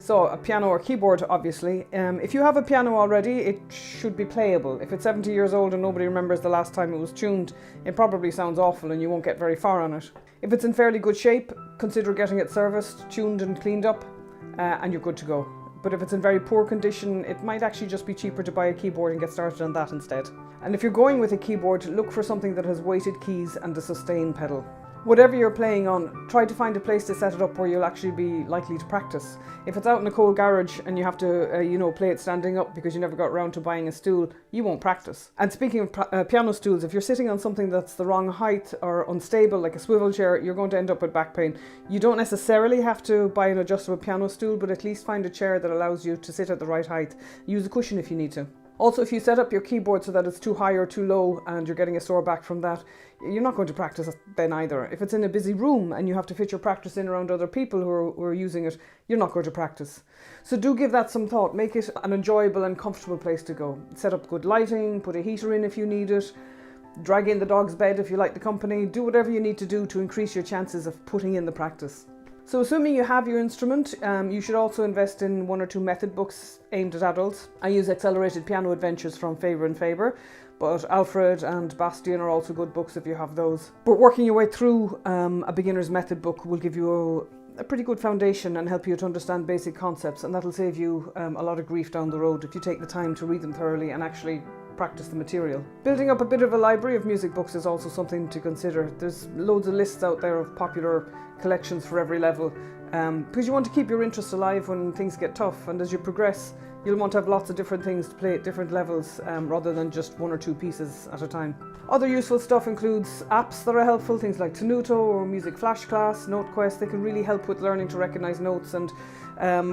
So a piano or keyboard, obviously. If you have a piano already, it should be playable. If it's 70 years old and nobody remembers the last time it was tuned, it probably sounds awful and you won't get very far on it. If it's in fairly good shape, consider getting it serviced, tuned and cleaned up, and you're good to go. But if it's in very poor condition, it might actually just be cheaper to buy a keyboard and get started on that instead. And if you're going with a keyboard, look for something that has weighted keys and a sustain pedal. Whatever you're playing on, try to find a place to set it up where you'll actually be likely to practice. If it's out in a cold garage and you have to, play it standing up because you never got around to buying a stool, you won't practice. And speaking of piano stools, if you're sitting on something that's the wrong height or unstable, like a swivel chair, you're going to end up with back pain. You don't necessarily have to buy an adjustable piano stool, but at least find a chair that allows you to sit at the right height. Use a cushion if you need to. Also, if you set up your keyboard so that it's too high or too low and you're getting a sore back from that, you're not going to practice then either. If it's in a busy room and you have to fit your practice in around other people who are using it, you're not going to practice. So do give that some thought. Make it an enjoyable and comfortable place to go. Set up good lighting, put a heater in if you need it, drag in the dog's bed if you like the company. Do whatever you need to do to increase your chances of putting in the practice. So assuming you have your instrument, you should also invest in 1 or 2 method books aimed at adults. I use Accelerated Piano Adventures from Faber and Faber, but Alfred and Bastian are also good books if you have those. But working your way through a beginner's method book will give you a pretty good foundation and help you to understand basic concepts, and that'll save you a lot of grief down the road if you take the time to read them thoroughly and actually practice the material. Building up a bit of a library of music books is also something to consider. There's loads of lists out there of popular collections for every level, because you want to keep your interest alive when things get tough, and as you progress you'll want to have lots of different things to play at different levels, rather than just 1 or 2 pieces at a time. Other useful stuff includes apps that are helpful, things like Tenuto or Music Flash Class, NoteQuest. They can really help with learning to recognize notes, and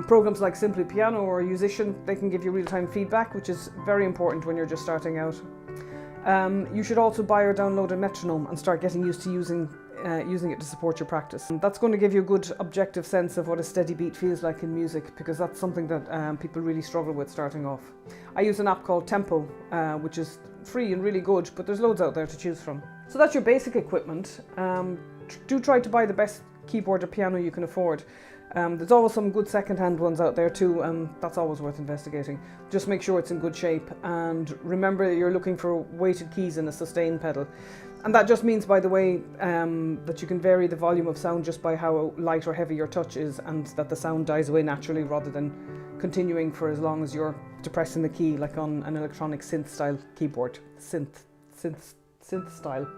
programs like Simply Piano or Musician, they can give you real-time feedback, which is very important when you're just starting out. You should also buy or download a metronome and start getting used to using it to support your practice. And that's going to give you a good objective sense of what a steady beat feels like in music, because that's something that people really struggle with starting off. I use an app called Tempo, which is free and really good, but there's loads out there to choose from. So that's your basic equipment. Do try to buy the best keyboard or piano you can afford. There's always some good second-hand ones out there too, and that's always worth investigating. Just make sure it's in good shape, and remember you're looking for weighted keys and a sustain pedal. And that just means, by the way, that you can vary the volume of sound just by how light or heavy your touch is, and that the sound dies away naturally rather than continuing for as long as you're depressing the key like on an electronic synth-style keyboard. Synth style.